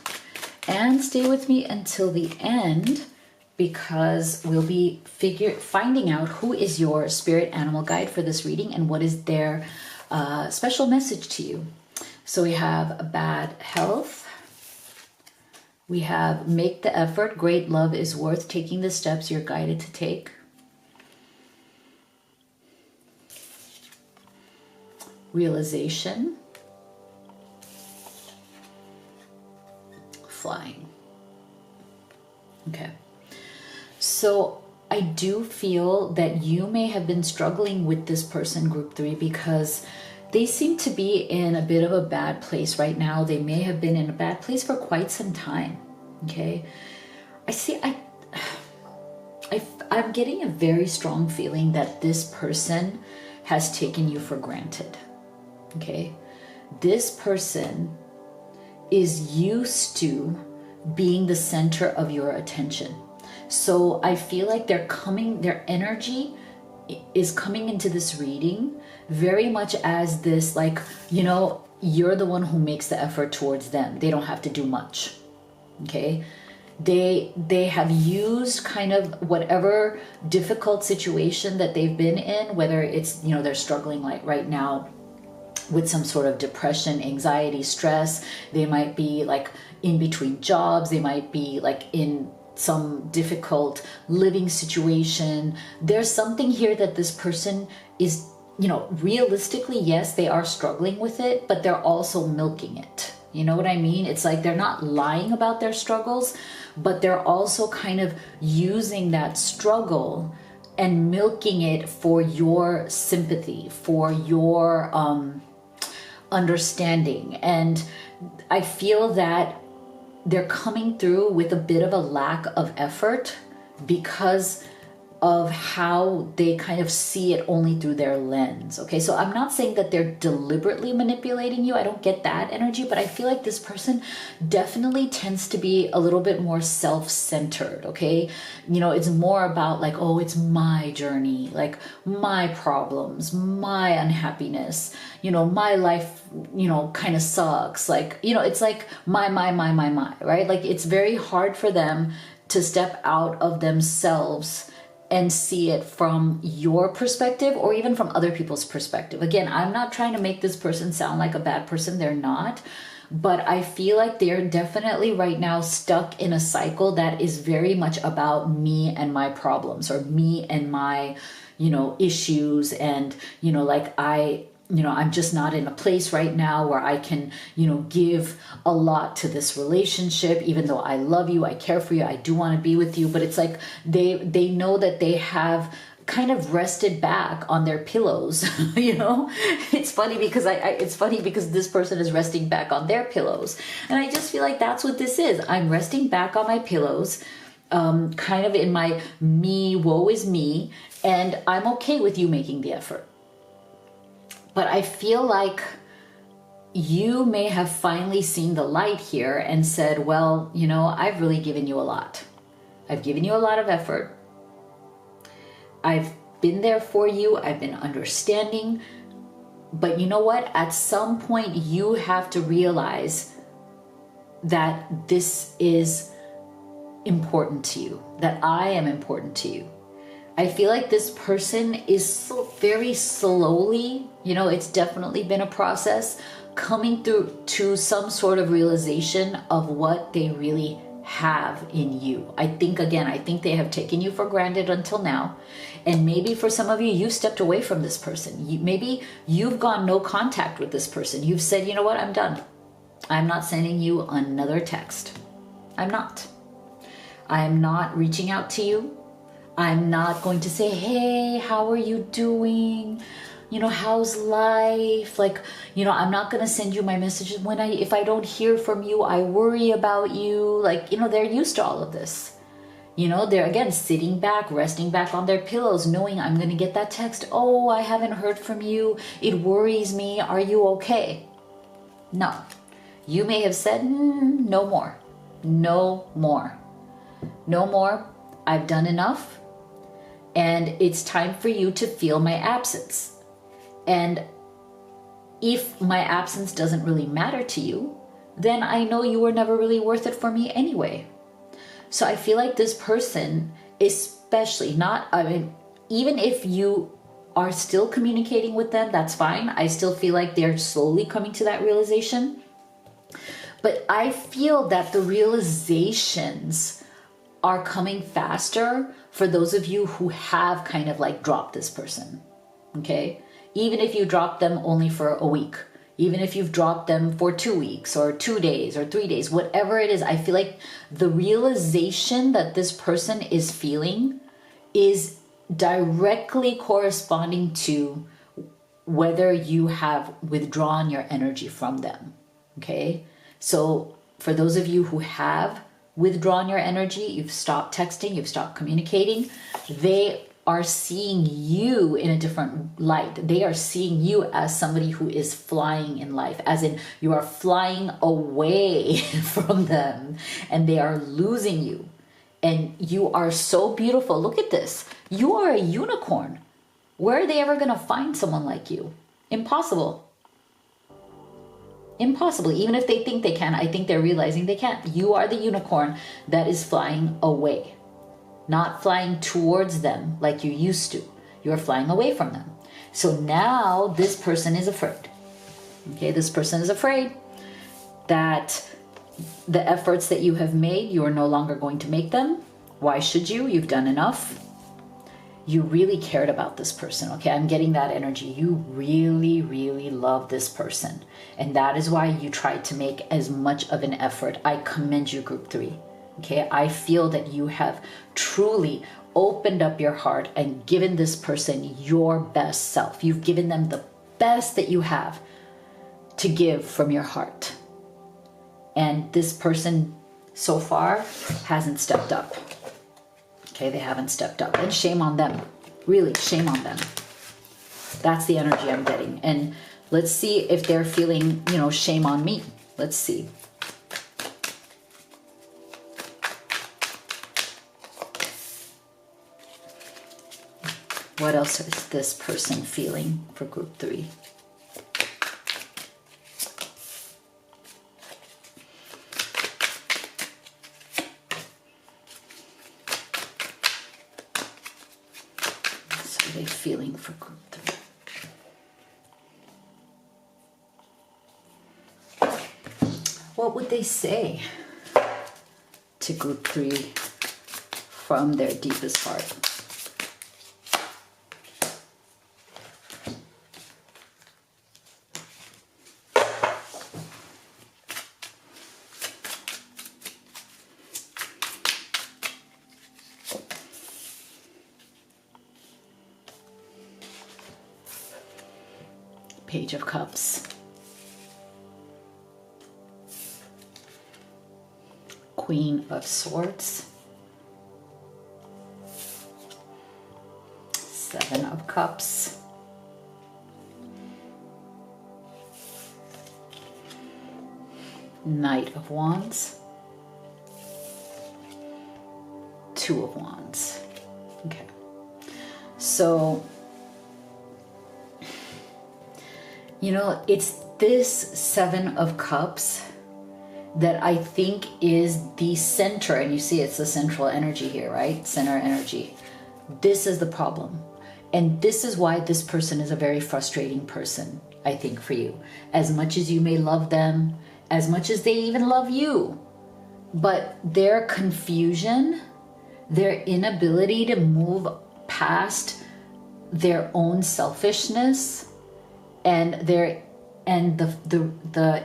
And stay with me until the end, because we'll be finding out who is your spirit animal guide for this reading and what is their special message to you. So we have bad health. We have make the effort. Great love is worth taking the steps you're guided to take. Realization. Flying. Okay. So I do feel that you may have been struggling with this person, group 3, because they seem to be in a bit of a bad place right now. They may have been in a bad place for quite some time. Okay. I'm getting a very strong feeling that this person has taken you for granted. Okay. This person is used to being the center of your attention. So I feel like their energy is coming into this reading very much as this, like, you're the one who makes the effort towards them. They don't have to do much. Okay. They have used kind of whatever difficult situation that they've been in, whether it's, they're struggling like right now with some sort of depression, anxiety, stress. They might be like in between jobs. They might be like in some difficult living situation. There's something here that this person is realistically, yes, they are struggling with it, but they're also milking it. You know what I mean? It's like they're not lying about their struggles, but they're also kind of using that struggle and milking it for your sympathy, for your understanding. And I feel that they're coming through with a bit of a lack of effort because of how they kind of see it only through their lens. Okay, so I'm not saying that they're deliberately manipulating you. I don't get that energy, but I feel like this person definitely tends to be a little bit more self-centered. Okay, it's more about like, oh, it's my journey, like my problems, my unhappiness, my life, kind of sucks. Like, it's like my, right? Like, it's very hard for them to step out of themselves and see it from your perspective or even from other people's perspective. Again, I'm not trying to make this person sound like a bad person. They're not. But I feel like they're definitely right now stuck in a cycle that is very much about me and my problems, or me and my, issues. And, I'm just not in a place right now where I can, give a lot to this relationship, even though I love you, I care for you, I do want to be with you. But it's like they know that they have kind of rested back on their pillows. It's funny because it's funny because this person is resting back on their pillows, and I just feel like that's what this is. I'm resting back on my pillows, kind of in my me, woe is me, and I'm okay with you making the effort. But I feel like you may have finally seen the light here and said, well, I've really given you a lot. I've given you a lot of effort. I've been there for you. I've been understanding. But you know what? At some point, you have to realize that this is important to you, that I am important to you. I feel like this person is so very slowly, it's definitely been a process, coming through to some sort of realization of what they really have in you. I think they have taken you for granted until now. And maybe for some of you, you've stepped away from this person. Maybe you've gone no contact with this person. You've said, you know what, I'm done. I'm not sending you another text. I'm not. I'm not reaching out to you. I'm not going to say, hey, how are you doing? How's life? Like, I'm not going to send you my messages. If I don't hear from you, I worry about you. Like, they're used to all of this. They're again sitting back, resting back on their pillows, knowing I'm going to get that text. Oh, I haven't heard from you. It worries me. Are you okay? No. You may have said, no more. No more. No more. I've done enough. And it's time for you to feel my absence. And if my absence doesn't really matter to you, then I know you were never really worth it for me anyway. So I feel like this person, especially even if you are still communicating with them, that's fine. I still feel like they're slowly coming to that realization. But I feel that the realizations are coming faster for those of you who have kind of like dropped this person, okay? Even if you drop them only for a week, even if you've dropped them for 2 weeks or 2 days or 3 days, whatever it is, I feel like the realization that this person is feeling is directly corresponding to whether you have withdrawn your energy from them, okay? So for those of you who have withdrawn your energy, you've stopped texting, you've stopped communicating, they are seeing you in a different light. They are seeing you as somebody who is flying in life, as in you are flying away from them and they are losing you. And you are so beautiful. Look at this. You are a unicorn. Where are they ever going to find someone like you? Impossible. Impossible. Even if they think they can, I think they're realizing they can't. You are the unicorn that is flying away, not flying towards them like you used to. You're flying away from them. So now this person is afraid. Okay, this person is afraid that the efforts that you have made, you are no longer going to make them. Why should you? You've done enough. you really cared about this person. Okay, I'm getting that energy. You really, really love this person. And that is why you tried to make as much of an effort. I commend you, group 3. Okay, I feel that you have truly opened up your heart and given this person your best self. You've given them the best that you have to give from your heart. And this person so far hasn't stepped up. Okay, they haven't stepped up. And shame on them. Really, shame on them. That's the energy I'm getting. And let's see if they're feeling, you know, shame on me. Let's see. What else is this person feeling for group 3? What are they feeling for group 3? What would they say to group 3 from their deepest heart? Page of Cups. Queen of Swords. 7 of Cups. Knight of Wands. 2 of Wands. Okay. So, you know, it's this 7 of Cups that I think is the center, and you see it's the central energy here, right? Center energy. This is the problem. And this is why this person is a very frustrating person, I think, for you. As much as you may love them, as much as they even love you, but their confusion, their inability to move past their own selfishness, and the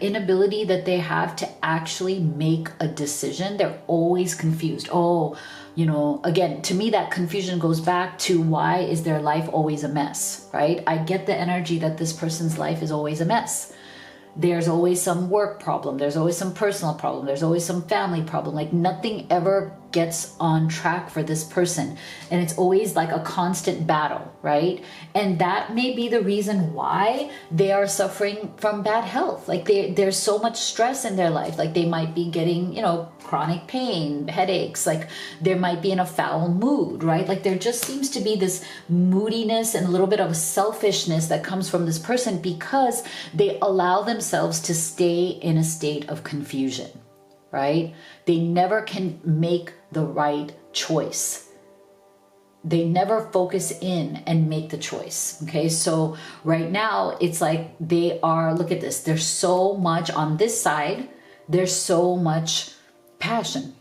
inability that they have to actually make a decision. They're always confused. Oh, you know, again, to me, that confusion goes back to why is their life always a mess, right? I get the energy that this person's life is always a mess. There's always some work problem. There's always some personal problem. There's always some family problem. Like nothing ever gets on track for this person. And it's always like a constant battle, right? And that may be the reason why they are suffering from bad health. Like there's so much stress in their life. Like they might be getting, you know, chronic pain, headaches. Like there might be in a foul mood, right? Like there just seems to be this moodiness and a little bit of selfishness that comes from this person because they allow themselves to stay in a state of confusion, right? They never can make the right choice. They never focus in and make the choice. Okay, so right now it's like they are, look at this, there's so much on this side, there's so much passion.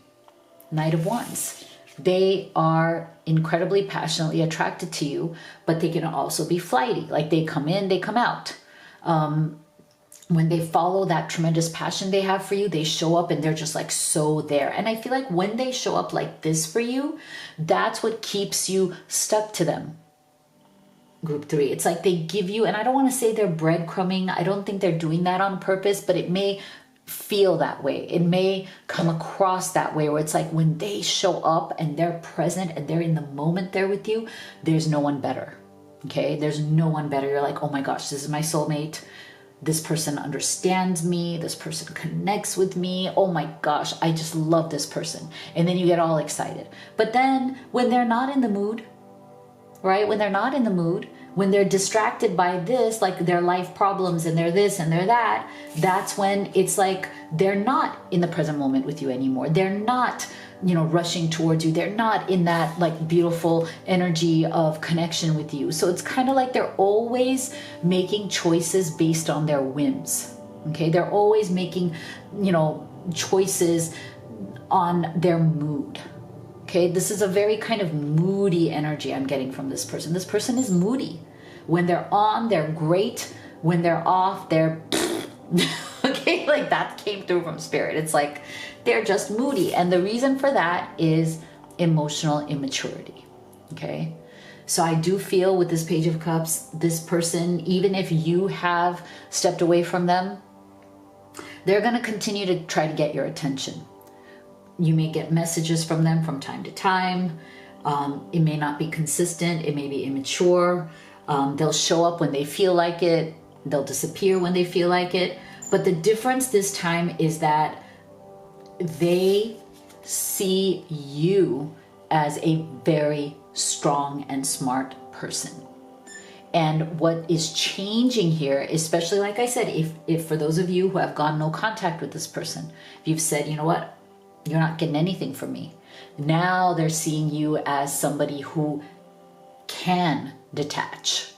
Knight of Wands. They are incredibly passionately attracted to you, but they can also be flighty. Like they come in, they come out. When they follow that tremendous passion they have for you, they show up and they're just like so there. And I feel like when they show up like this for you, that's what keeps you stuck to them. Group 3. It's like they give you, and I don't want to say they're breadcrumbing. I don't think they're doing that on purpose, but it may feel that way. It may come across that way where it's like when they show up and they're present and they're in the moment there with you, there's no one better. Okay? There's no one better. You're like, oh my gosh, this is my soulmate. This person understands me. This person connects with me. Oh my gosh, I just love this person. And then you get all excited. But then when they're not in the mood, right? When they're not in the mood, when they're distracted by this, like their life problems and they're this and they're that, that's when it's like they're not in the present moment with you anymore. They're not, you know, rushing towards you. They're not in that like beautiful energy of connection with you. So it's kind of like they're always making choices based on their whims. Okay. They're always making, you know, choices on their mood. Okay, this is a very kind of moody energy I'm getting from this person. This person is moody. When they're on, they're great. When they're off, they're okay, like that came through from spirit. It's like they're just moody. And the reason for that is emotional immaturity. Okay, so I do feel with this Page of Cups, this person, even if you have stepped away from them, they're going to continue to try to get your attention. You may get messages from them from time to time. It may not be consistent. It may be immature. They'll show up when they feel like it. They'll disappear when they feel like it. But the difference this time is that they see you as a very strong and smart person. And what is changing here, especially like I said, if for those of you who have gone no contact with this person, if you've said, you know what, you're not getting anything from me. Now they're seeing you as somebody who can detach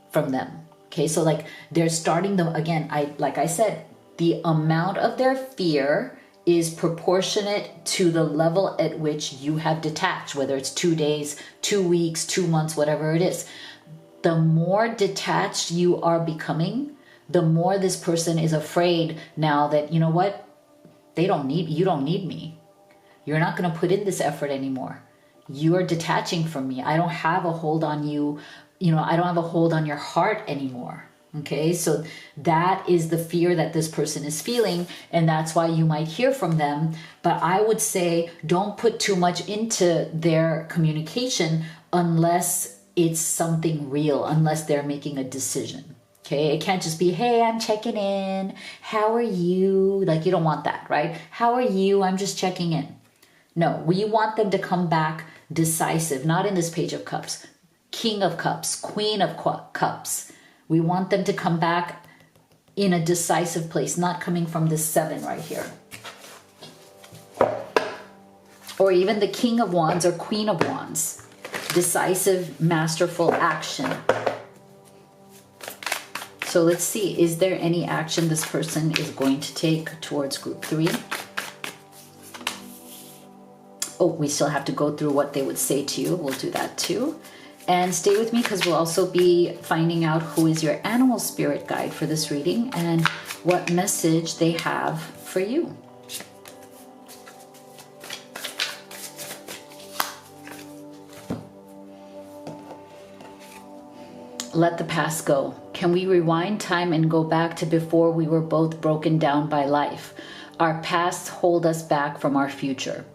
from them. Okay, so like they're starting them again. Like I said, the amount of their fear is proportionate to the level at which you have detached, whether it's 2 days, 2 weeks, 2 months, whatever it is. The more detached you are becoming, the more this person is afraid now that, you know what, you don't need me. You're not going to put in this effort anymore. You are detaching from me. I don't have a hold on you. I don't have a hold on your heart anymore. Okay, so that is the fear that this person is feeling, and that's why you might hear from them. But I would say don't put too much into their communication unless it's something real, unless they're making a decision. Okay, it can't just be, hey, I'm checking in. How are you? Like, you don't want that, right? How are you? I'm just checking in. No, we want them to come back decisive, not in this Page of Cups. King of Cups, Queen of Cups. We want them to come back in a decisive place, not coming from this 7 right here. Or even the King of Wands or Queen of Wands. Decisive, masterful action. So let's see, is there any action this person is going to take towards group 3? Oh, we still have to go through what they would say to you. We'll do that too. And stay with me because we'll also be finding out who is your animal spirit guide for this reading and what message they have for you. Let the past go. Can we rewind time and go back to before we were both broken down by life? Our pasts hold us back from our future.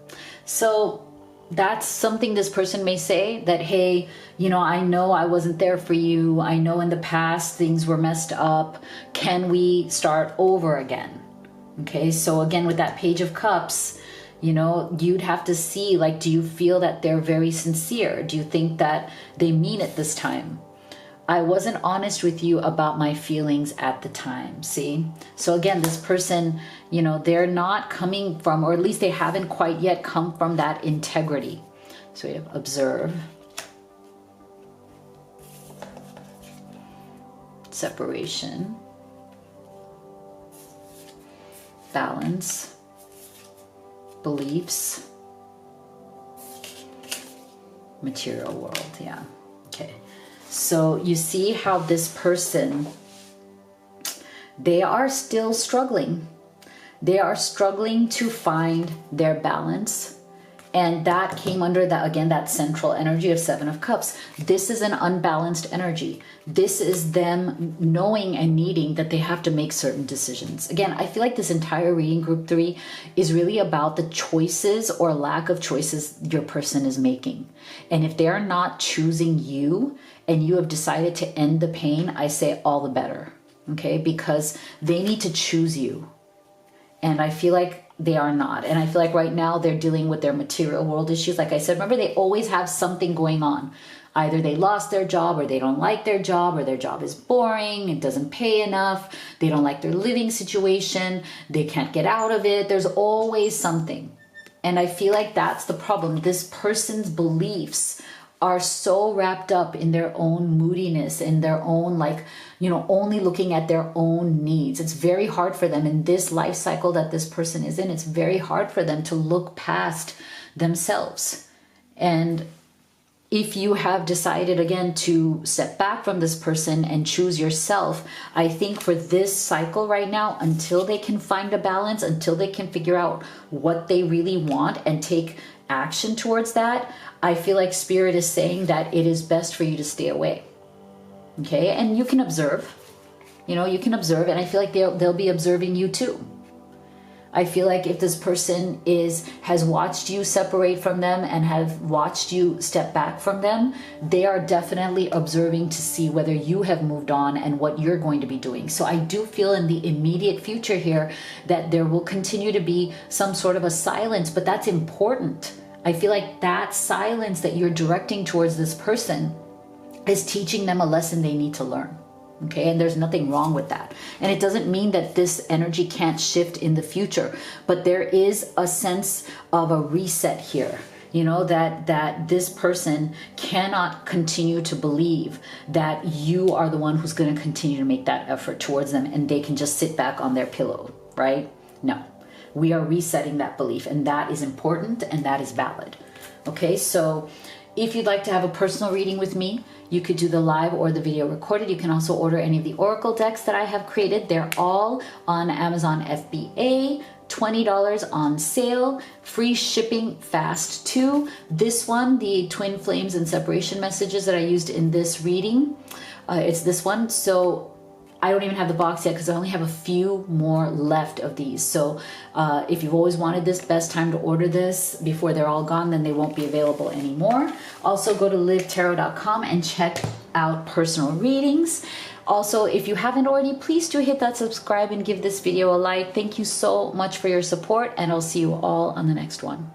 So that's something this person may say, that, hey, I know I wasn't there for you. I know in the past things were messed up. Can we start over again? Okay, so again, with that Page of Cups, you'd have to see, like, do you feel that they're very sincere? Do you think that they mean it this time? I wasn't honest with you about my feelings at the time. See? So again, this person, they're not coming from, or at least they haven't quite yet come from that integrity. So we have observe, separation, balance, beliefs, material world. Yeah. Okay. So you see how this person, they are still struggling. They are struggling to find their balance. And that came under that, again, that central energy of 7 of Cups. This is an unbalanced energy. This is them knowing and needing that they have to make certain decisions. Again, I feel like this entire reading, group 3, is really about the choices or lack of choices your person is making. And if they're not choosing you and you have decided to end the pain, I say all the better, okay? Because they need to choose you. And I feel like they are not. And I feel like right now they're dealing with their material world issues. Like I said, remember, they always have something going on. Either they lost their job, or they don't like their job, or their job is boring, it doesn't pay enough, they don't like their living situation, they can't get out of it. There's always something. And I feel like that's the problem. This person's beliefs are so wrapped up in their own moodiness, in their own, like, only looking at their own needs. It's very hard for them in this life cycle that this person is in. It's very hard for them to look past themselves. And if you have decided again to step back from this person and choose yourself, I think for this cycle right now, until they can find a balance, until they can figure out what they really want and take action towards that, I feel like Spirit is saying that it is best for you to stay away. Okay, and you can observe, you can observe, and I feel like they'll be observing you too. I feel like if this person has watched you separate from them and have watched you step back from them, they are definitely observing to see whether you have moved on and what you're going to be doing. So I do feel in the immediate future here that there will continue to be some sort of a silence, but that's important. I feel like that silence that you're directing towards this person is teaching them a lesson they need to learn. Okay, and there's nothing wrong with that. And it doesn't mean that this energy can't shift in the future, but there is a sense of a reset here. That this person cannot continue to believe that you are the one who's going to continue to make that effort towards them and they can just sit back on their pillow, right? No, we are resetting that belief, and that is important and that is valid. Okay, so if you'd like to have a personal reading with me, you could do the live or the video recorded. You can also order any of the oracle decks that I have created. They're all on Amazon FBA, $20 on sale, free shipping fast too. This one, the twin flames and separation messages that I used in this reading, it's this one. So I don't even have the box yet because I only have a few more left of these. So if you've always wanted this, best time to order this before they're all gone, then they won't be available anymore. Also go to livetarot.com and check out personal readings. Also, if you haven't already, please do hit that subscribe and give this video a like. Thank you so much for your support, and I'll see you all on the next one.